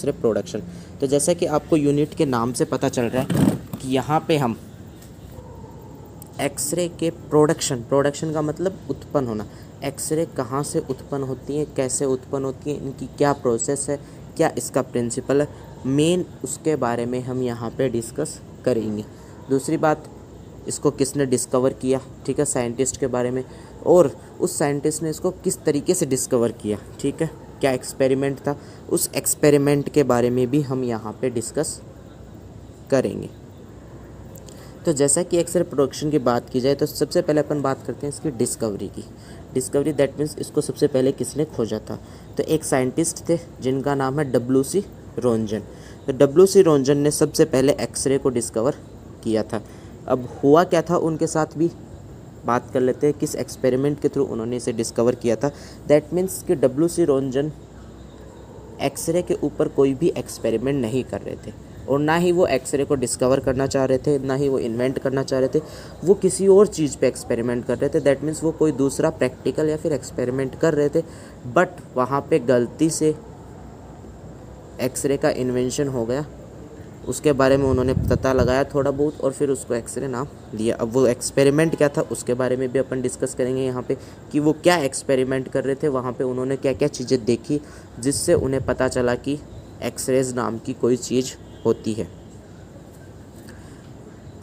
X ray production. तो जैसा कि आपको यूनिट के नाम से पता चल रहा है कि यहाँ पे हम एक्सरे के प्रोडक्शन का मतलब उत्पन्न होना, एक्सरे कहाँ से उत्पन्न होती हैं, कैसे उत्पन्न होती हैं, इनकी क्या प्रोसेस है, क्या इसका प्रिंसिपल है, मेन उसके बारे में हम यहाँ पे डिस्कस करेंगे। दूसरी बात, इसको किसने डिस्कवर किया, ठीक है, साइंटिस्ट के बारे में, और उस साइंटिस्ट ने इसको किस तरीके से डिस्कवर किया, ठीक है, क्या एक्सपेरिमेंट था, उस एक्सपेरिमेंट के बारे में भी हम यहाँ पे डिस्कस करेंगे। तो जैसा कि एक्सरे प्रोडक्शन की बात की जाए तो सबसे पहले अपन बात करते हैं इसकी डिस्कवरी की। डिस्कवरी दैट मीन्स इसको सबसे पहले किसने खोजा था। तो एक साइंटिस्ट थे जिनका नाम है डब्ल्यू.सी. रोंजन। तो डब्ल्यू.सी. रोंजन ने सबसे पहले एक्सरे को डिस्कवर किया था। अब हुआ क्या था उनके साथ भी बात कर लेते हैं, किस एक्सपेरिमेंट के थ्रू उन्होंने इसे डिस्कवर किया था। दैट मीन्स कि डब्ल्यू.सी. रोंजन एक्सरे के ऊपर कोई भी एक्सपेरिमेंट नहीं कर रहे थे, और ना ही वो एक्सरे को डिस्कवर करना चाह रहे थे, ना ही वो इन्वेंट करना चाह रहे थे, वो किसी और चीज़ पे एक्सपेरिमेंट कर रहे थे। दैट मीन्स वो कोई दूसरा प्रैक्टिकल या फिर एक्सपेरिमेंट कर रहे थे, बट वहाँ पे गलती से एक्सरे का इन्वेंशन हो गया। उसके बारे में उन्होंने पता लगाया थोड़ा बहुत और फिर उसको एक्सरे नाम दिया। अब वो एक्सपेरिमेंट क्या था उसके बारे में भी अपन डिस्कस करेंगे यहाँ पे, कि वो क्या एक्सपेरिमेंट कर रहे थे, वहाँ पे उन्होंने क्या क्या चीज़ें देखी जिससे उन्हें पता चला कि एक्सरेज नाम की कोई चीज़ होती है।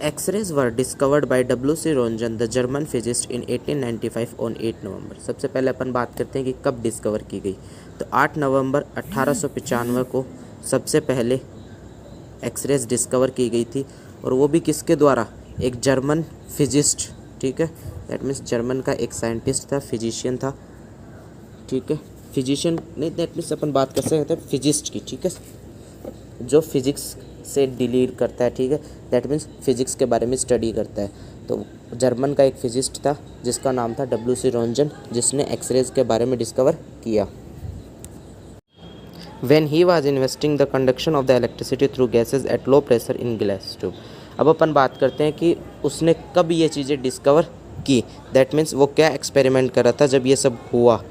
X rays were discovered by W C. Roentgen the German physicist in 1895 on 8 November. सबसे पहले अपन बात करते हैं कि कब डिस्कवर की गई। तो 8 नवंबर 1895 को सबसे पहले एक्सरेज डिस्कवर की गई थी, और वो भी किसके द्वारा, एक जर्मन फिजिस्ट, ठीक है, दैट मीन्स जर्मन का एक साइंटिस्ट था, फिजिशियन था, ठीक है, फिजिशियन नहीं, दैट मीन्स अपन बात कर सकते हैं फिजिस्ट की, ठीक है, जो फिजिक्स से डील करता है, ठीक है, दैट मीन्स फिजिक्स के बारे में स्टडी करता है। तो जर्मन का एक फिजिस्ट था जिसका नाम था डब्ल्यू.सी. रोंजन, जिसने एक्सरेज के बारे में डिस्कवर किया। When he was investigating the conduction of the electricity through gases at low pressure in glass tube। अब अपन बात करते हैं कि उसने कब ये चीज़ें डिस्कवर की, दैट मीन्स वो क्या एक्सपेरिमेंट कर रहा था जब ये सब हुआ।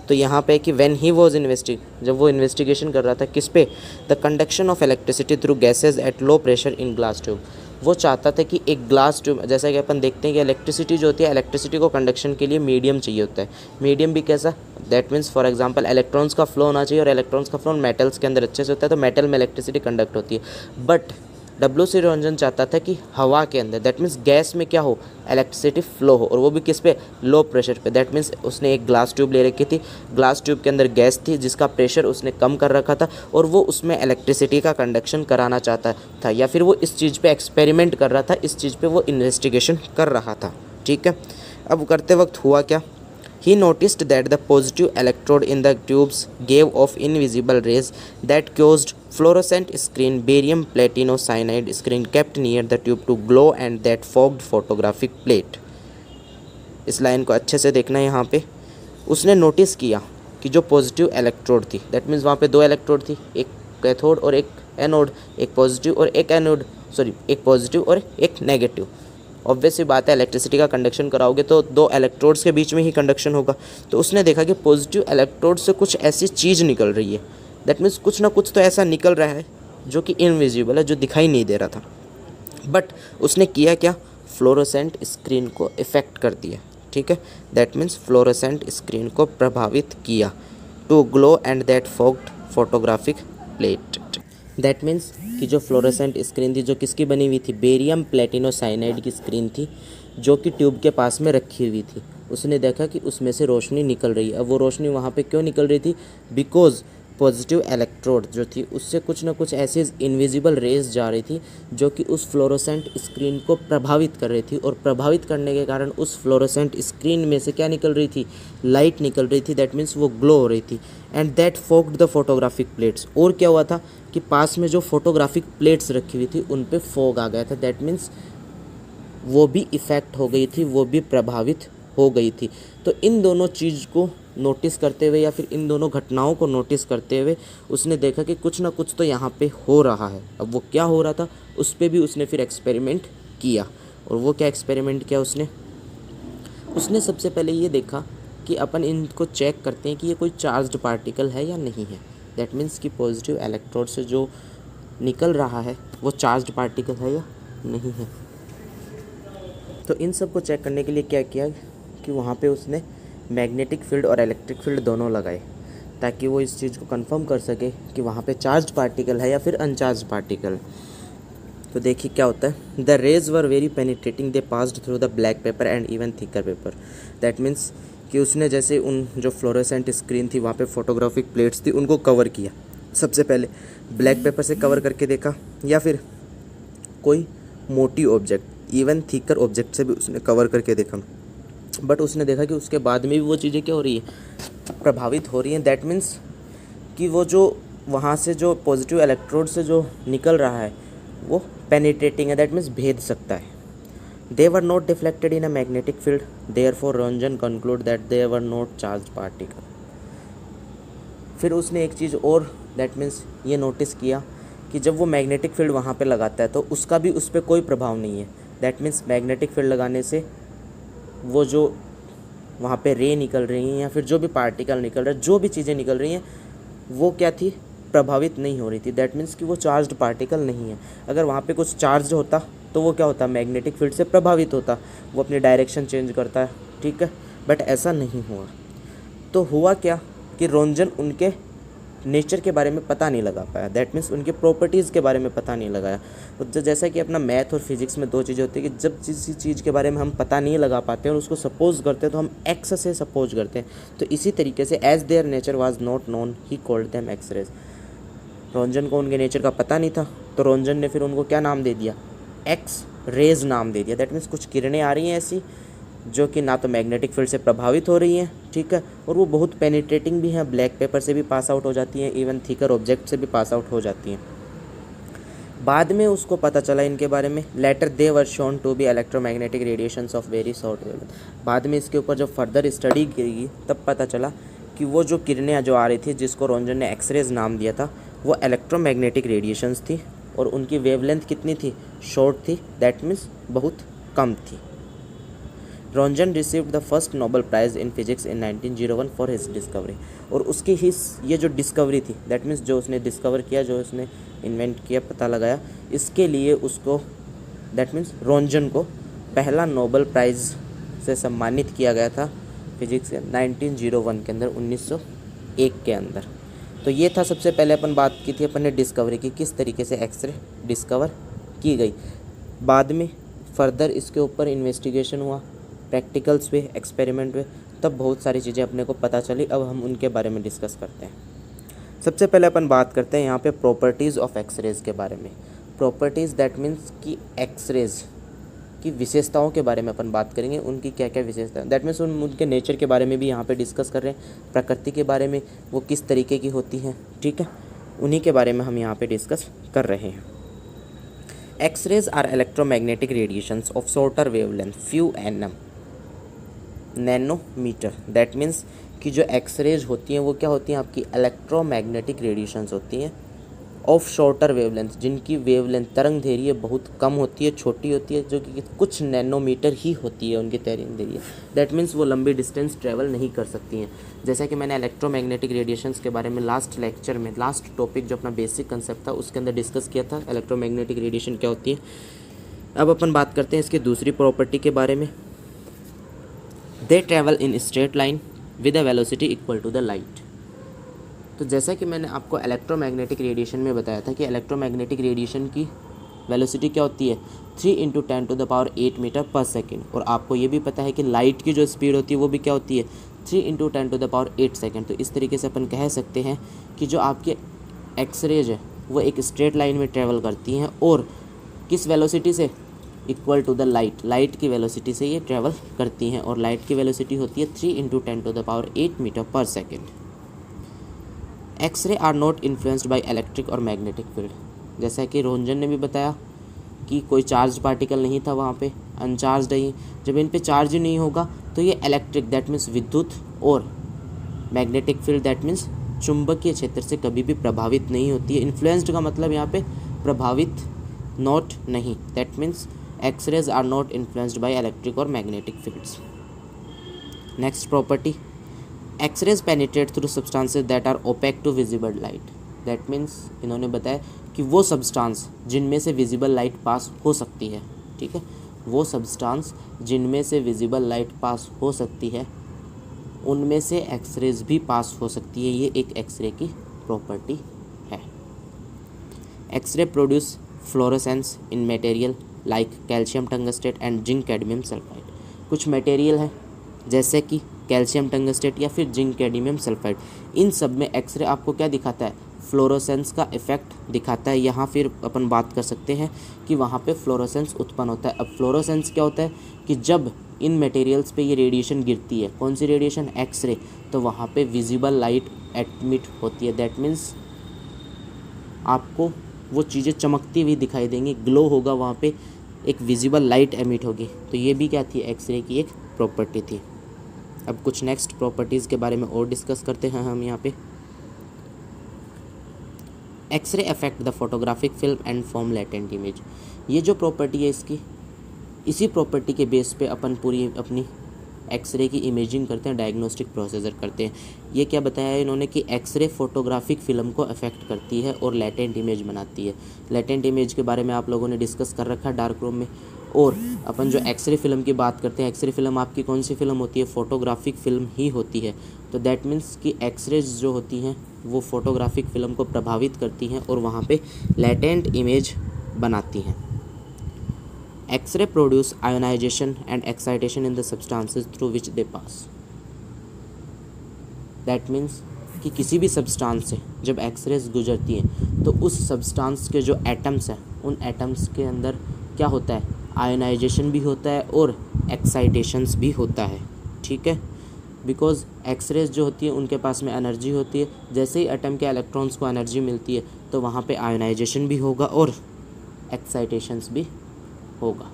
तो यहाँ पे कि व्हेन ही वॉज जब वो इन्वेस्टिगेशन कर रहा था किस पे, the conduction of electricity through gases at low pressure in glass tube. वो चाहता था कि एक ग्लास ट्यूब, जैसा कि अपन देखते हैं कि इलेक्ट्रिसिटी जो होती है, इलेक्ट्रिसिटी को कंडक्शन के लिए मीडियम चाहिए होता है। मीडियम भी कैसा, that means for example electrons का फ्लो होना चाहिए, और इलेक्ट्रॉन्स का फ्लो मेटल्स के अंदर अच्छे से होता है, तो मेटल में इलेक्ट्रिसिटी कंडक्ट होती है। बट डब्ल्यू.सी. रोंजन चाहता था कि हवा के अंदर, दैट मीन्स गैस में क्या हो, इलेक्ट्रिसिटी फ्लो हो, और वो भी किस पे, लो प्रेशर पे। दैट मीन्स उसने एक ग्लास ट्यूब ले रखी थी, ग्लास ट्यूब के अंदर गैस थी जिसका प्रेशर उसने कम कर रखा था, और वो उसमें इलेक्ट्रिसिटी का कंडक्शन कराना चाहता था, या फिर वो इस चीज़ पे एक्सपेरिमेंट कर रहा था, इस चीज़ पे वो इन्वेस्टिगेशन कर रहा था, ठीक है। अब करते वक्त हुआ क्या, he noticed that the positive electrode in the tubes gave off invisible rays that caused fluorescent screen barium platinocyanide screen kept near the tube to glow and that fogged photographic plate। इस line को अच्छे से देखना है। यहाँ पे उसने notice किया कि जो पॉजिटिव इलेक्ट्रोड थी, दैट मीन्स वहाँ पे दो इलेक्ट्रोड थी, एक कैथोड और एक एनोड, एक पॉजिटिव और एक एनोड, सॉरी एक पॉजिटिव और एक नेगेटिव। ऑब्वियस सी बात है, इलेक्ट्रिसिटी का कंडक्शन कराओगे तो दो इलेक्ट्रोड्स के बीच में ही कंडक्शन होगा। तो उसने देखा कि पॉजिटिव इलेक्ट्रोड से कुछ ऐसी चीज़ निकल रही है, दैट मीन्स कुछ ना कुछ तो ऐसा निकल रहा है जो कि इनविजिबल है, जो दिखाई नहीं दे रहा था। बट उसने किया क्या, फ्लोरोसेंट स्क्रीन को इफेक्ट कर दिया, ठीक है, दैट मीन्स फ्लोरोसेंट स्क्रीन को प्रभावित किया, to glow and that fogged photographic plate. That means कि जो फ्लोरोसेंट स्क्रीन थी, जो किसकी बनी हुई थी, बेरियम प्लेटिनोसाइनाइड की स्क्रीन थी, जो कि ट्यूब के पास में रखी हुई थी। उसने देखा कि उसमें से रोशनी निकल रही है। अब वो रोशनी वहाँ पे क्यों निकल रही थी, बिकॉज पॉजिटिव इलेक्ट्रोड जो थी उससे कुछ ना कुछ ऐसी इनविजिबल रेज जा रही थी जो कि उस फ्लोरोसेंट स्क्रीन को प्रभावित कर रही थी, और प्रभावित करने के कारण उस फ्लोरोसेंट स्क्रीन में से क्या निकल रही थी, लाइट निकल रही थी, दैट मीन्स वो ग्लो हो रही थी। And that fogged the photographic plates. और क्या हुआ था कि पास में जो फोटोग्राफिक प्लेट्स रखी हुई थी उन पे फॉग आ गया था, दैट मीन्स वो भी इफ़ेक्ट हो गई थी, वो भी प्रभावित हो गई थी। तो इन दोनों चीज़ को नोटिस करते हुए, या फिर इन दोनों घटनाओं को नोटिस करते हुए उसने देखा कि कुछ ना कुछ तो यहाँ पे हो रहा है। अब वो क्या हो रहा था उस पर भी उसने फिर एक्सपेरिमेंट किया। और वो क्या एक्सपेरिमेंट किया उसने सबसे पहले ये देखा कि अपन इनको चेक करते हैं कि ये कोई चार्ज्ड पार्टिकल है या नहीं है। दैट मीन्स कि पॉजिटिव इलेक्ट्रोड से जो निकल रहा है वो चार्ज्ड पार्टिकल है या नहीं है। तो इन सब को चेक करने के लिए क्या किया कि वहाँ पे उसने मैग्नेटिक फील्ड और इलेक्ट्रिक फील्ड दोनों लगाए, ताकि वो इस चीज़ को कंफर्म कर सके कि वहाँ पे चार्ज्ड पार्टिकल है या फिर अनचार्ज्ड पार्टिकल। तो देखिए क्या होता है, the raise were very penetrating, they passed through the black pepper and even thicker paper. That means कि उसने जैसे उन जो फ्लोरेसेंट स्क्रीन थी वहाँ पे फोटोग्राफिक प्लेट्स थी उनको कवर किया। सबसे पहले ब्लैक पेपर से कवर करके देखा या फिर कोई मोटी ऑब्जेक्ट इवन थिकर ऑब्जेक्ट से भी उसने कवर करके देखा, बट उसने देखा कि उसके बाद में भी वो चीज़ें क्या हो रही है, प्रभावित हो रही हैं। दैट मीन्स कि वो जो वहाँ से जो पॉजिटिव इलेक्ट्रोड से जो निकल रहा है वो पेनिट्रेटिंग है, दैट मीन्स भेद सकता है। They were not deflected in a magnetic field, therefore Roentgen concluded that they were not charge particle. फिर उसने एक चीज़ और दैट मीन्स ये नोटिस किया कि जब वो मैग्नेटिक फील्ड वहाँ पे लगाता है तो उसका भी उस पर कोई प्रभाव नहीं है। दैट मीन्स मैग्नेटिक फील्ड लगाने से वो जो वहाँ पे रे निकल रही हैं या फिर जो भी पार्टिकल निकल रहा है, जो भी चीज़ें निकल रही हैं, वो क्या थी, प्रभावित नहीं हो रही थी। दैट मीन्स कि वो चार्ज्ड पार्टिकल नहीं है। अगर वहाँ पे कुछ चार्ज होता तो वो क्या होता, मैग्नेटिक फील्ड से प्रभावित होता, वो अपनी डायरेक्शन चेंज करता है, ठीक है, बट ऐसा नहीं हुआ। तो हुआ क्या कि रॉन्जन उनके नेचर के बारे में पता नहीं लगा पाया, दैट मीन्स उनके प्रॉपर्टीज़ के बारे में पता नहीं लगाया। तो जैसा कि अपना मैथ और फिजिक्स में दो चीज़ें होती है कि जब किसी चीज़ के बारे में हम पता नहीं लगा पाते और उसको सपोज करते हैं तो हम एक्स से सपोज करते हैं। तो इसी तरीके से as their nature was not known he called them X rays. Roentgen को उनके नेचर का पता नहीं था तो रॉन्जन ने फिर उनको क्या नाम दे दिया, एक्स रेज नाम दे दिया। दैट मीन्स कुछ किरणें आ रही हैं ऐसी जो कि ना तो मैग्नेटिक फील्ड से प्रभावित हो रही हैं, ठीक है, और वो बहुत पेनिट्रेटिंग भी हैं, ब्लैक पेपर से भी पास आउट हो जाती हैं, इवन थिकर ऑब्जेक्ट से भी पास आउट हो जाती हैं। बाद में उसको पता चला इनके बारे में, later they were shown to be electromagnetic radiations of very short wavelength. बाद में इसके ऊपर जब फर्दर स्टडी की तब पता चला कि वो जो किरणें जो आ रही थी जिसको रॉन्जन ने एक्सरेज नाम दिया था वो इलेक्ट्रोमैग्नेटिक रेडिएशंस थी और उनकी वेवलेंथ कितनी थी, शॉर्ट थी, दैट मीन्स बहुत कम थी। Roentgen received the first Nobel Prize in physics in 1901 for his discovery. और उसकी ही ये जो डिस्कवरी थी, दैट मीन्स जो उसने डिस्कवर किया, जो उसने इन्वेंट किया, पता लगाया, इसके लिए उसको दैट मीन्स रॉन्जन को पहला नोबेल प्राइज़ से सम्मानित किया गया था फिजिक्स के 1901 के अंदर, 1901 के अंदर। तो ये था, सबसे पहले अपन बात की थी अपन ने डिस्कवरी की, किस तरीके से एक्सरे डिस्कवर की गई। बाद में फर्दर इसके ऊपर इन्वेस्टिगेशन हुआ, प्रैक्टिकल्स हुए, एक्सपेरिमेंट हुए, तब बहुत सारी चीज़ें अपने को पता चली। अब हम उनके बारे में डिस्कस करते हैं। सबसे पहले अपन बात करते हैं यहाँ पे प्रॉपर्टीज़ ऑफ एक्सरेज के बारे में। प्रॉपर्टीज़ दैट मीन्स कि एक्सरेज की विशेषताओं के बारे में अपन बात करेंगे, उनकी क्या क्या विशेषता है, दैट मीन्स उनके नेचर के बारे में भी यहाँ पे डिस्कस कर रहे हैं, प्रकृति के बारे में वो किस तरीके की होती हैं, ठीक है, उन्हीं के बारे में हम यहाँ पे डिस्कस कर रहे हैं। X-rays are electromagnetic radiations of shorter wavelength few nanometre. That means कि जो एक्सरेज होती हैं वो क्या होती हैं, आपकी इलेक्ट्रोमैग्नेटिक रेडिएशंस होती हैं ऑफ शॉर्टर वेवलेंथ, जिनकी वेवलेंथ तरंग दैर्घ्य बहुत कम होती है, छोटी होती है, जो कि कुछ नैनोमीटर ही होती है उनकी तरंग दैर्घ्य। दैट मीन्स वो लंबी डिस्टेंस ट्रैवल नहीं कर सकती हैं। जैसा कि मैंने इलेक्ट्रोमैग्नेटिक रेडिएशंस के बारे में लास्ट लेक्चर में, लास्ट टॉपिक जो अपना बेसिक कंसेप्ट था उसके अंदर डिस्कस किया था, इलेक्ट्रोमैग्नेटिक रेडिएशन क्या होती है। अब अपन बात करते हैं इसकी दूसरी प्रॉपर्टी के बारे में। They travel in straight line with a velocity equal to the light. तो जैसा कि मैंने आपको इलेक्ट्रोमैग्नेटिक रेडिएशन में बताया था कि इलेक्ट्रोमैग्नेटिक रेडिएशन की वेलोसिटी क्या होती है, 3 × 10⁸ मीटर पर सेकेंड। और आपको ये भी पता है कि लाइट की जो स्पीड होती है वो भी क्या होती है, 3 × 10⁸ सेकेंड। तो इस तरीके से अपन कह सकते हैं कि जो आपके एक्सरेज है वो एक स्ट्रेट लाइन में ट्रैवल करती हैं और किस वेलोसिटी से, इक्वल टू द लाइट की वेलोसिटी से ये ट्रैवल करती हैं, और लाइट की वेलोसिटी होती है 3 × 10⁸ मीटर पर second. X-ray are not influenced by electric और मैग्नेटिक फील्ड। जैसा कि रॉन्जन ने भी बताया कि कोई चार्ज पार्टिकल नहीं था वहाँ पे, अनचार्ज ही। जब इन पे चार्ज ही नहीं होगा तो ये इलेक्ट्रिक दैट मीन्स विद्युत और मैग्नेटिक फील्ड दैट मीन्स चुंबकीय क्षेत्र से कभी भी प्रभावित नहीं होती है। इन्फ्लुएंस्ड का मतलब यहाँ पे प्रभावित, नॉट नहीं, that means X rays are not influenced by electric और magnetic fields. Next property, X rays penetrate through substances that are opaque to visible light. That means इन्होंने बताया कि वो सब्सटेंस जिनमें से विजिबल लाइट पास हो सकती है, ठीक है, वो सब्सटेंस जिनमें से विजिबल लाइट पास हो सकती है उनमें से एक्सरेज भी पास हो सकती है। ये एक एक्सरे की प्रॉपर्टी है। X-ray produce fluorescence in material like calcium tungstate and zinc cadmium sulphide. कुछ मटेरियल है जैसे कि कैल्शियम टंगस्टेट या फिर जिंक कैडमियम सल्फाइड, इन सब में एक्सरे आपको क्या दिखाता है, फ्लोरोसेंस का इफेक्ट दिखाता है। यहाँ फिर अपन बात कर सकते हैं कि वहाँ पे फ्लोरोसेंस उत्पन्न होता है। अब फ्लोरोसेंस क्या होता है कि जब इन मटेरियल्स पे ये रेडिएशन गिरती है, कौन सी रेडिएशन, एक्सरे, तो वहाँ पे विजिबल लाइट एमिट होती है। दैट मीन्स आपको वो चीज़ें चमकती हुई दिखाई देंगी, ग्लो होगा वहाँ पे, एक विजिबल लाइट एमिट होगी। तो ये भी क्या थी, एक्सरे की एक प्रॉपर्टी थी। अब कुछ नेक्स्ट प्रॉपर्टीज़ के बारे में और डिस्कस करते हैं हम यहाँ पे। X-ray affect the photographic film and form latent image. ये जो प्रॉपर्टी है इसकी, इसी प्रॉपर्टी के बेस पे अपन पूरी अपनी एक्सरे की इमेजिंग करते हैं, डायग्नोस्टिक प्रोसीजर करते हैं। ये क्या बताया है इन्होंने कि एक्सरे फोटोग्राफिक फिल्म को अफेक्ट करती है और लेटेंट इमेज बनाती है। लेटेंट इमेज के बारे में आप लोगों ने डिस्कस कर रखा है डार्क रूम में। और अपन जो एक्सरे फिल्म की बात करते हैं, एक्सरे फिल्म आपकी कौन सी फिल्म होती है, फोटोग्राफिक फिल्म ही होती है। तो दैट मीन्स कि एक्सरेज जो होती हैं वो फोटोग्राफिक फिल्म को प्रभावित करती हैं और वहाँ पे लेटेंट इमेज बनाती हैं। X ray produce ionisation and excitation in the substances through which they pass. That means कि किसी भी सब्सटेंस से जब एक्सरेज गुजरती हैं तो उस सब्सटेंस के जो एटम्स हैं उन एटम्स के अंदर क्या होता है, आयोनाइजेशन भी होता है और एक्साइटेशंस भी होता है, ठीक है। बिकॉज एक्सरेज जो होती है उनके पास में एनर्जी होती है, जैसे ही एटम के इलेक्ट्रॉन्स को एनर्जी मिलती है तो वहाँ पे आयोनाइजेशन भी होगा और एक्साइटेशंस भी होगा।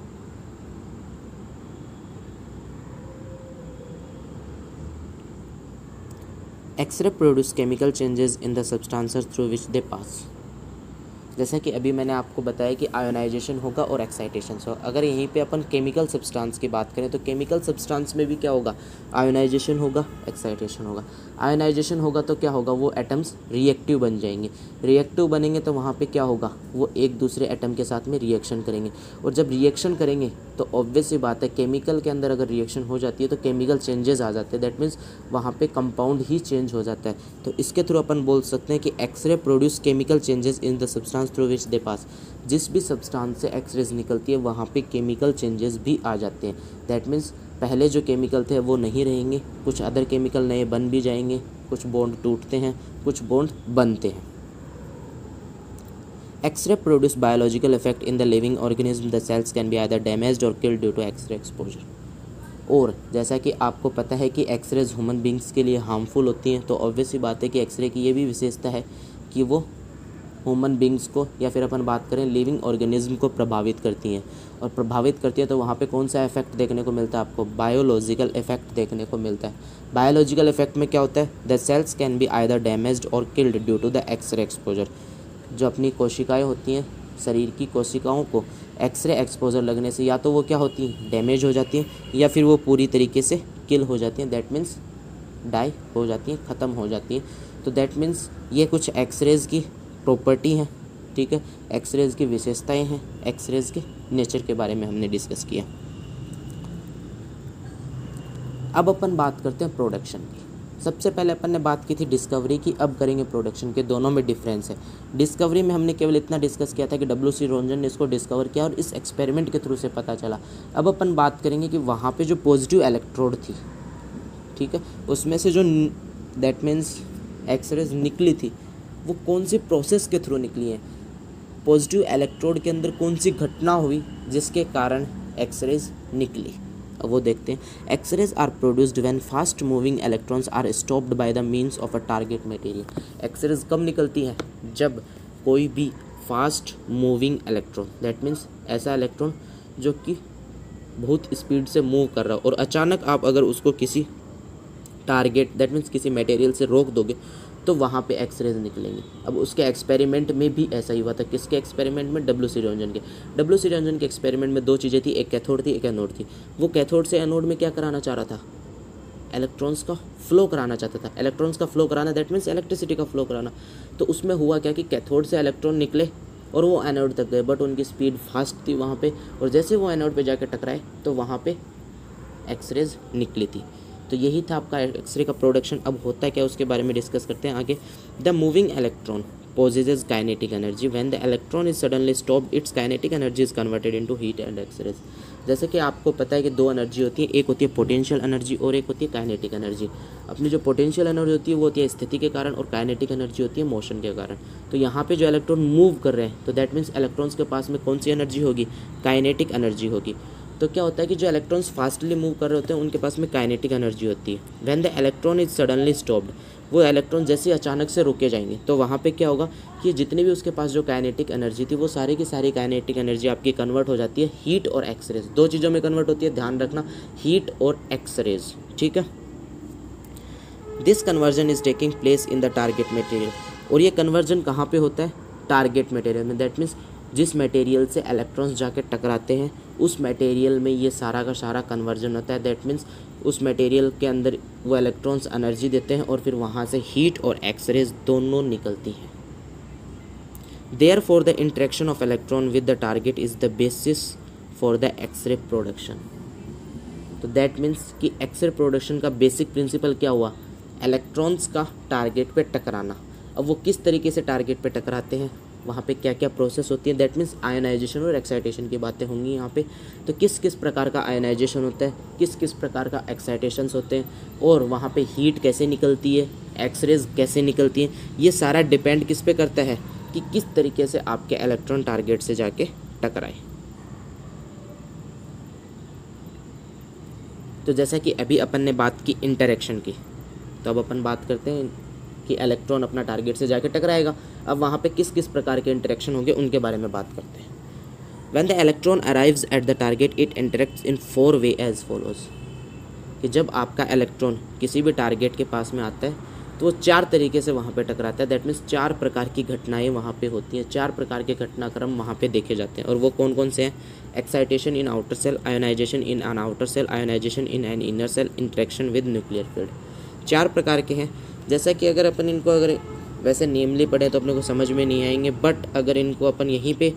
X ray produce chemical changes in the substances through which they pass. जैसा कि अभी मैंने आपको बताया कि आयोनाइजेशन होगा और एक्साइटेशन होगा। अगर यहीं पे अपन केमिकल सब्सटेंस की बात करें तो केमिकल सब्सटेंस में भी क्या होगा, आयोनाइजेशन होगा, एक्साइटेशन होगा। आयोनाइजेशन होगा तो क्या होगा, वो एटम्स रिएक्टिव बन जाएंगे। रिएक्टिव बनेंगे तो वहाँ पे क्या होगा, वो एक दूसरे एटम के साथ में रिएक्शन करेंगे। और जब रिएक्शन करेंगे तो ऑब्वियस सी बात है, केमिकल के अंदर अगर रिएक्शन हो जाती है तो केमिकल चेंजेस आ जाते हैं। दैट मीन्स वहाँ पे कंपाउंड ही चेंज हो जाता है। तो इसके थ्रू अपन बोल सकते हैं कि X ray produce chemical changes in the substance through which they pass. जिस भी सब्सटेंस से एक्सरेज निकलती है वहाँ पे केमिकल चेंजेस भी आ जाते हैं। दैट मीन्स पहले जो केमिकल थे वो नहीं रहेंगे, कुछ अदर केमिकल नए बन भी जाएंगे, कुछ बॉन्ड टूटते हैं, कुछ बॉन्ड बनते हैं। X ray produce biological effect in the living organism, the cells can be either damaged और killed due to X ray exposure. और जैसा कि आपको पता है कि एक्सरेज ह्यूमन बींग्स के लिए हार्मफुल होती हैं, तो ऑब्वियस सी बात है कि एक्सरे की ये भी विशेषता है कि वो ह्यूमन बींग्स को या फिर अपन बात करें लिविंग ऑर्गेनिज्म को प्रभावित करती हैं। और प्रभावित करती है तो वहाँ पे कौन सा इफेक्ट देखने को मिलता है आपको, बायोलॉजिकल इफेक्ट देखने को मिलता है। बायोलॉजिकल इफेक्ट में क्या होता है, the cells can be either damaged और killed due to the X ray exposure. जो अपनी कोशिकाएँ होती हैं, शरीर की कोशिकाओं को एक्सरे एक्सपोजर लगने से या तो वो क्या होती हैं, डैमेज हो जाती हैं, या फिर वो पूरी तरीके से किल हो जाती हैं। दैट मीन्स डाई हो जाती हैं, ख़त्म हो जाती हैं। तो दैट मीन्स ये कुछ एक्सरेज की प्रॉपर्टी हैं, ठीक है, एक्सरेज की विशेषताएं हैं, एक्सरेज के नेचर के बारे में हमने डिस्कस किया। अब अपन बात करते हैं प्रोडक्शन की। सबसे पहले अपन ने बात की थी डिस्कवरी की, अब करेंगे प्रोडक्शन के। दोनों में डिफरेंस है। डिस्कवरी में हमने केवल इतना डिस्कस किया था कि W.C. रोंजन ने इसको डिस्कवर किया और इस एक्सपेरिमेंट के थ्रू से पता चला। अब अपन बात करेंगे कि वहाँ पे जो पॉजिटिव इलेक्ट्रोड थी, ठीक है, उसमें से जो दैट मीन्स एक्सरेज निकली थी वो कौन सी प्रोसेस के थ्रू निकली है, पॉजिटिव इलेक्ट्रोड के अंदर कौन सी घटना हुई जिसके कारण एक्सरेज निकली। अब वो देखते हैं। X-rays are produced when fast moving electrons are stopped by the means of a target material. X-rays कब निकलती है, जब कोई भी fast moving electron, that means ऐसा इलेक्ट्रॉन जो कि बहुत स्पीड से मूव कर रहा हो और अचानक आप अगर उसको किसी टारगेट दैट मीन्स किसी मटेरियल से रोक दोगे तो वहाँ पे एक्सरेज निकलेंगे। अब उसके एक्सपेरिमेंट में भी ऐसा ही हुआ था। किसके एक्सपेरिमेंट में, W.C. रोंजन के। W.C. रोंजन के एक्सपेरिमेंट में दो चीज़ें थी, एक कैथोड थी, एक एनोड थी। वो कैथोड से एनोड में क्या कराना चाह रहा था, इलेक्ट्रॉन्स का फ्लो कराना चाहता था। इलेक्ट्रॉन्स का फ्लो कराना दैट मीन्स इलेक्ट्रिसिटी का फ्लो कराना। तो उसमें हुआ क्या कि कैथोड से इलेक्ट्रॉन निकले और वो एनोड तक गए, बट उनकी स्पीड फास्ट थी वहाँ पे, और जैसे वो एनोड पे जाकर टकराए तो वहाँ पे एक्सरेज निकली थी। तो यही था आपका एक्सरे का प्रोडक्शन। अब होता है क्या उसके बारे में डिस्कस करते हैं आगे। The moving electron possesses kinetic energy. When the electron is suddenly stopped, its kinetic energy is converted into heat and X-rays. जैसे कि आपको पता है कि दो एनर्जी होती है, एक होती है पोटेंशियल एनर्जी और एक होती है काइनेटिक एनर्जी। अपनी जो पोटेंशियल एनर्जी होती है वो होती है स्थिति के कारण, और काइनेटिक एनर्जी होती है मोशन के कारण। तो यहाँ पे जो इलेक्ट्रॉन मूव कर रहे हैं तो दैट मीन्स इलेक्ट्रॉन्स के पास में कौन सी एनर्जी होगी, काइनेटिक एनर्जी होगी। तो क्या होता है कि जो इलेक्ट्रॉन्स फास्टली मूव कर रहे होते हैं उनके पास में काइनेटिक एनर्जी होती है। When the electron is suddenly stopped, वो इलेक्ट्रॉन जैसे अचानक से रुके जाएंगे तो वहाँ पे क्या होगा कि जितनी भी उसके पास जो काइनेटिक एनर्जी थी वो सारी की सारी काइनेटिक एनर्जी आपकी कन्वर्ट हो जाती है हीट और एक्सरेज। दो चीज़ों में कन्वर्ट होती है, ध्यान रखना, हीट और एक्सरेज, ठीक है। This conversion is taking place in the target material, और ये कन्वर्जन कहाँ पे होता है, टारगेट मटेरियल में। दैट मीन्स जिस मटेरियल से इलेक्ट्रॉन्स जाके टकराते हैं उस मटेरियल में ये सारा का सारा कन्वर्जन होता है। दैट मीन्स उस मटेरियल के अंदर वो इलेक्ट्रॉन्स एनर्जी देते हैं और फिर वहाँ से हीट और एक्सरेज दोनों निकलती हैं। Therefore the interaction of electron with the target is the basis for the X-ray production. तो दैट मीन्स कि एक्सरे प्रोडक्शन का बेसिक प्रिंसिपल क्या हुआ, इलेक्ट्रॉन्स का टारगेट पे टकराना। अब वो किस तरीके से टारगेट पे टकराते हैं, वहाँ पे क्या क्या प्रोसेस होती है, दैट मीन्स आयनाइजेशन और एक्साइटेशन की बातें होंगी यहाँ पे। तो किस किस प्रकार का आयनाइजेशन होता है, किस किस प्रकार का एक्साइटेशंस होते हैं, और वहाँ पे हीट कैसे निकलती है, एक्सरेज कैसे निकलती हैं, ये सारा डिपेंड किस पे करता है कि किस तरीके से आपके इलेक्ट्रॉन टारगेट से जाके टकराए। तो जैसा कि अभी अपन ने बात की इंटरेक्शन की, तो अब अपन बात करते हैं कि इलेक्ट्रॉन अपना टारगेट से जाके टकराएगा। अब वहाँ पे किस किस प्रकार के इंटरेक्शन होंगे उनके बारे में बात करते हैं। When the electron arrives at the target it interacts in 4 way as follows, कि जब आपका इलेक्ट्रॉन किसी भी टारगेट के पास में आता है तो वो 4 तरीके से वहाँ पे टकराता है। दैट मीन्स 4 प्रकार की घटनाएं वहाँ पे होती हैं, 4 प्रकार के घटनाक्रम वहाँ पे देखे जाते हैं। और वो कौन कौन से हैं, excitation in outer shell, ionisation in an outer shell, ionisation in an inner shell, interaction with nuclear field. 4 प्रकार के हैं। जैसा कि अगर अपन इनको अगर वैसे नेमली पढ़े तो अपने को समझ में नहीं आएंगे, बट अगर इनको अपन यहीं पे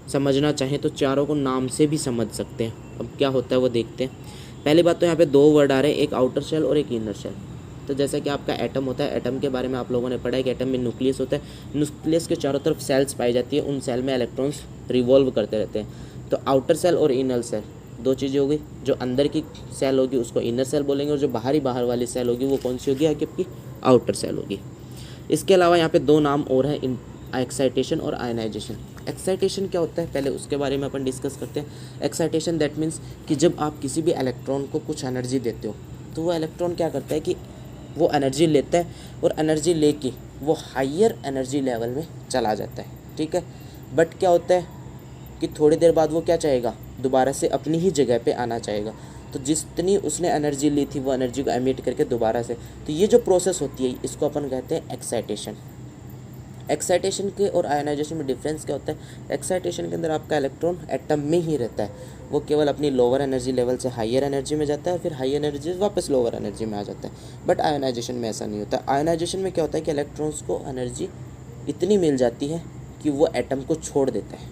समझना चाहें तो चारों को नाम से भी समझ सकते हैं। अब क्या होता है वो देखते हैं। पहली बात तो यहाँ पे 2 वर्ड आ रहे हैं, एक आउटर सेल और एक इनर सेल। तो जैसा कि आपका एटम होता है, एटम के बारे में आप लोगों ने पढ़ा है कि एटम में न्यूक्लियस होता है, न्यूक्लियस के चारों तरफ सेल्स पाई जाती है, उन सेल में इलेक्ट्रॉन्स रिवॉल्व करते रहते हैं। तो आउटर सेल और इनर सेल 2 चीज़ें होगी। जो अंदर की सेल होगी उसको इनर सेल बोलेंगे, और जो बाहर वाली सेल होगी वो कौन सी होगी, आपकी आउटर सेल होगी। इसके अलावा यहाँ पे 2 नाम और हैं, एक्साइटेशन और आयनाइजेशन। एक्साइटेशन क्या होता है पहले उसके बारे में अपन डिस्कस करते हैं। एक्साइटेशन दैट मीन्स कि जब आप किसी भी इलेक्ट्रॉन को कुछ एनर्जी देते हो तो वो इलेक्ट्रॉन क्या करता है कि वो एनर्जी लेता है और एनर्जी लेके वो हायर एनर्जी लेवल में चला जाता है, ठीक है। बट क्या होता है कि थोड़ी देर बाद वो क्या चाहेगा, दोबारा से अपनी ही जगह पे आना चाहेगा। तो जितनी उसने एनर्जी ली थी वो एनर्जी को एमिट करके दोबारा से, तो ये जो प्रोसेस होती है इसको अपन कहते हैं एक्साइटेशन। एक्साइटेशन के और आयनाइजेशन में डिफरेंस क्या होता है, एक्साइटेशन के अंदर आपका इलेक्ट्रॉन एटम में ही रहता है, वो केवल अपनी लोअर एनर्जी लेवल से हायर एनर्जी में जाता है और फिर हाई एनर्जी से वापस लोअर एनर्जी में आ जाता है। बट आयनाइजेशन में ऐसा नहीं होता। आयनाइजेशन में क्या होता है कि इलेक्ट्रॉन्स को एनर्जी इतनी मिल जाती है कि वो एटम को छोड़ देता है।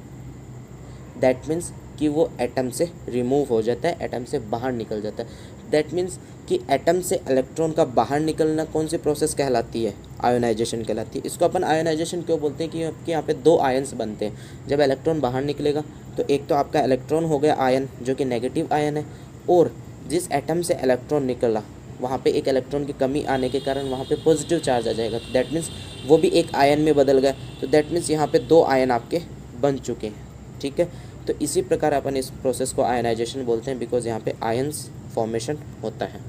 दैट मीन्स कि वो एटम से रिमूव हो जाता है, एटम से बाहर निकल जाता है। दैट मीन्स कि एटम से इलेक्ट्रॉन का बाहर निकलना कौन सी प्रोसेस कहलाती है, आयोनाइजेशन कहलाती है। इसको अपन आयोनाइजेशन क्यों बोलते हैं कि आपके यहाँ पे 2 आयन्स बनते हैं। जब इलेक्ट्रॉन बाहर निकलेगा तो एक तो आपका इलेक्ट्रॉन हो गया आयन जो कि नेगेटिव आयन है, और जिस एटम से इलेक्ट्रॉन निकला वहाँ पे एक इलेक्ट्रॉन की कमी आने के कारण वहाँ पे पॉजिटिव चार्ज आ जाएगा। तो दैट मीन्स वो भी एक आयन में बदल गया। तो दैट मीन्स यहाँ पे 2 आयन आपके बन चुके हैं, ठीक है। तो इसी प्रकार अपन इस प्रोसेस को आयनाइजेशन बोलते हैं, बिकॉज यहाँ पे आयंस फॉर्मेशन होता है।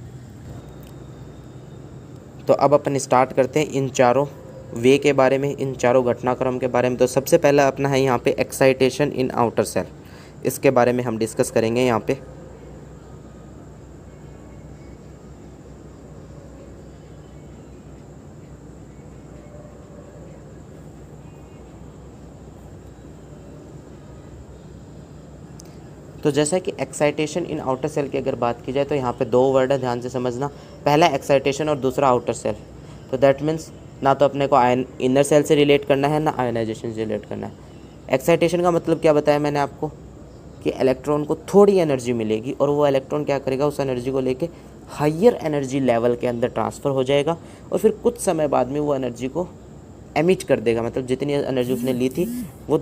तो अब अपन स्टार्ट करते हैं इन चारों वे के बारे में, इन चारों घटनाक्रम के बारे में। तो सबसे पहला अपना है यहाँ पे एक्साइटेशन इन आउटर सेल, इसके बारे में हम डिस्कस करेंगे यहाँ पे। तो जैसा कि एक्साइटेशन इन आउटर सेल की अगर बात की जाए तो यहाँ पे दो वर्ड है, ध्यान से समझना। पहला एक्साइटेशन और दूसरा आउटर सेल। तो दैट मीन्स ना तो अपने को आयन इनर सेल से रिलेट करना है ना आयनाइजेशन से रिलेट करना है। एक्साइटेशन का मतलब क्या बताया मैंने आपको कि इलेक्ट्रॉन को थोड़ी एनर्जी मिलेगी और वो इलेक्ट्रॉन क्या करेगा, उस एनर्जी को लेके हायर एनर्जी लेवल के अंदर ट्रांसफ़र हो जाएगा और फिर कुछ समय बाद में वो एनर्जी को एमिट कर देगा, मतलब जितनी एनर्जी उसने ली थी वो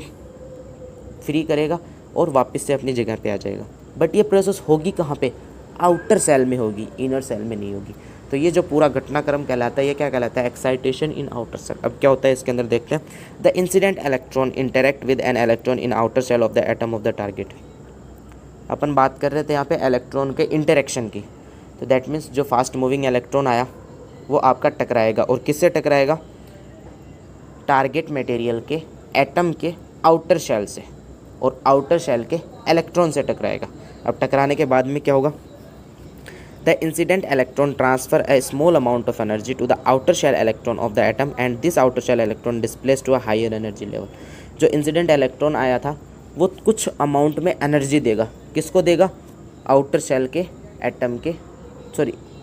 फ्री करेगा और वापस से अपनी जगह पे आ जाएगा। बट ये प्रोसेस होगी कहाँ पे, आउटर सेल में होगी, इनर सेल में नहीं होगी। तो ये जो पूरा घटनाक्रम कहलाता है ये क्या कहलाता है, एक्साइटेशन इन आउटर सेल। अब क्या होता है इसके अंदर देखते हैं। The incident electron interact with an electron in outer shell of the atom of the target. अपन बात कर रहे थे यहाँ पे इलेक्ट्रॉन के इंटरेक्शन की। तो दैट मीन्स जो फास्ट मूविंग इलेक्ट्रॉन आया वो आपका टकराएगा, और किससे टकराएगा, टारगेट मटेरियल के एटम के आउटर शेल से, और आउटर शेल के इलेक्ट्रॉन से टकराएगा। अब टकराने के बाद में क्या होगा, the incident electron transfer a small amount of energy to the outer shell electron of the atom and this outer shell electron displace to a higher energy level. जो इंसिडेंट इलेक्ट्रॉन आया था वो कुछ अमाउंट में energy देगा, किसको देगा, outer shell के एटम के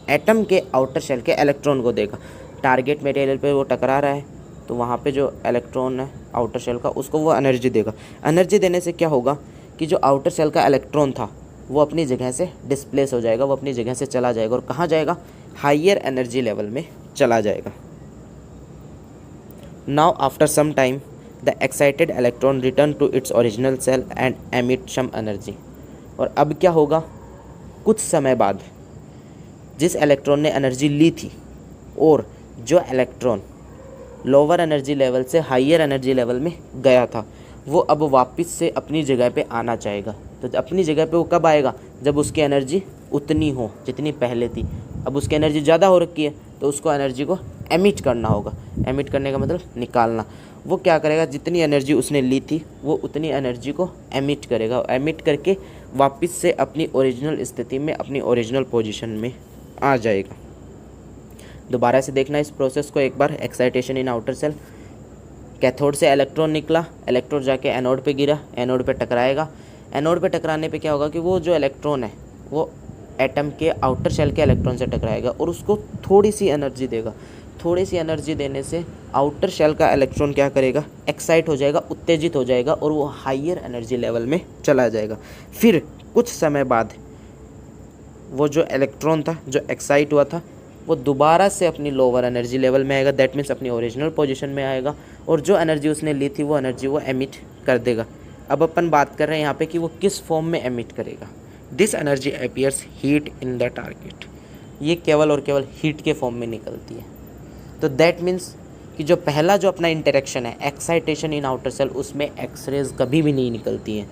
एटम के आउटर शेल के इलेक्ट्रॉन को देगा। टारगेट मटेरियल पे वो टकरा रहा है तो वहाँ पे जो इलेक्ट्रॉन है आउटर शेल का उसको वो एनर्जी देगा। एनर्जी देने से क्या होगा कि जो आउटर शेल का इलेक्ट्रॉन था वो अपनी जगह से डिस्प्लेस हो जाएगा, वो अपनी जगह से चला जाएगा, और कहाँ जाएगा, हायर एनर्जी लेवल में चला जाएगा। Now after some time the excited electron return to its original shell and emit some energy. और अब क्या होगा, कुछ समय बाद जिस इलेक्ट्रॉन ने एनर्जी ली थी और जो इलेक्ट्रॉन लोअर एनर्जी लेवल से हायर एनर्जी लेवल में गया था वो अब वापस से अपनी जगह पे आना चाहेगा। तो अपनी जगह पे वो कब आएगा, जब उसकी एनर्जी उतनी हो जितनी पहले थी। अब उसकी एनर्जी ज़्यादा हो रखी है तो उसको एनर्जी को एमिट करना होगा। एमिट करने का मतलब निकालना। वो क्या करेगा, जितनी एनर्जी उसने ली थी वो उतनी एनर्जी को एमिट करेगा, एमिट करके वापस से अपनी ओरिजिनल स्थिति में, अपनी ओरिजिनल पोजीशन में आ जाएगा। दोबारा से देखना इस प्रोसेस को एक बार। Excitation in outer shell, cathode से इलेक्ट्रॉन निकला, इलेक्ट्रॉन जाके एनोड पे गिरा, एनोड पे टकराएगा। एनोड पे टकराने पे क्या होगा कि वो जो इलेक्ट्रॉन है वो एटम के आउटर शेल के इलेक्ट्रॉन से टकराएगा और उसको थोड़ी सी एनर्जी देगा। थोड़ी सी एनर्जी देने से आउटर शेल का इलेक्ट्रॉन क्या करेगा, एक्साइट हो जाएगा, उत्तेजित हो जाएगा और वो हायर एनर्जी लेवल में चला जाएगा। फिर कुछ समय बाद वो जो इलेक्ट्रॉन था जो एक्साइट हुआ था वो दोबारा से अपनी लोअर एनर्जी लेवल में आएगा, दैट मीन्स अपनी ओरिजिनल पोजीशन में आएगा, और जो एनर्जी उसने ली थी वो एनर्जी वो एमिट कर देगा। अब अपन बात कर रहे हैं यहाँ पे कि वो किस फॉर्म में एमिट करेगा। This energy appears heat in the target. ये केवल और केवल हीट के फॉर्म में निकलती है। तो दैट मीन्स कि जो पहला जो अपना इंटरेक्शन है एक्साइटेशन इन आउटर सेल, उसमें एक्सरेज कभी भी नहीं निकलती हैं।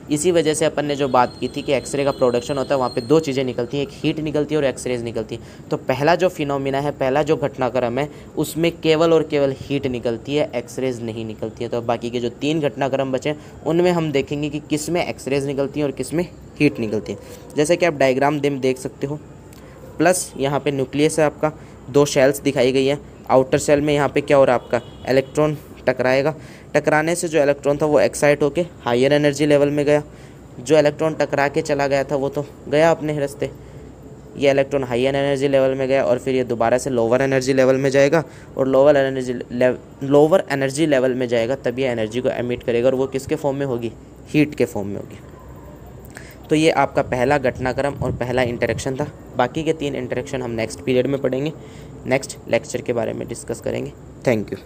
इसी वजह से अपन ने जो बात की थी कि एक्सरे का प्रोडक्शन होता है वहाँ पे दो चीज़ें निकलती हैं, एक हीट निकलती है और एक्सरेज निकलती है। तो पहला जो फिनोमिना है, पहला जो घटनाक्रम है, उसमें केवल और केवल हीट निकलती है, एक्सरेज नहीं निकलती है। तो बाकी के जो 3 घटनाक्रम बचे उनमें हम देखेंगे कि किस में एक्सरेज निकलती है और किस में हीट निकलती है। जैसे कि आप डायग्राम देख सकते हो, प्लस यहाँ पर न्यूक्लियस है आपका, 2 शेल्स दिखाई गई है। आउटर सेल में यहाँ पर क्या हो रहा है, आपका इलेक्ट्रॉन टकराएगा, टकराने से जो इलेक्ट्रॉन था वो एक्साइट होके हायर एनर्जी लेवल में गया। जो इलेक्ट्रॉन टकरा के चला गया था वो तो गया अपने रास्ते, ये इलेक्ट्रॉन हायर एनर्जी लेवल में गया और फिर ये दोबारा से लोअर एनर्जी लेवल में जाएगा, और लोअर एनर्जी लेवल में जाएगा तब ये एनर्जी को एमिट करेगा, और वो किसके फॉर्म में होगी, हीट के फॉर्म में होगी। तो ये आपका पहला घटनाक्रम और पहला इंटरेक्शन था। बाकी के 3 इंटरेक्शन हम नेक्स्ट पीरियड में पढ़ेंगे, नेक्स्ट लेक्चर के बारे में डिस्कस करेंगे। Thank you.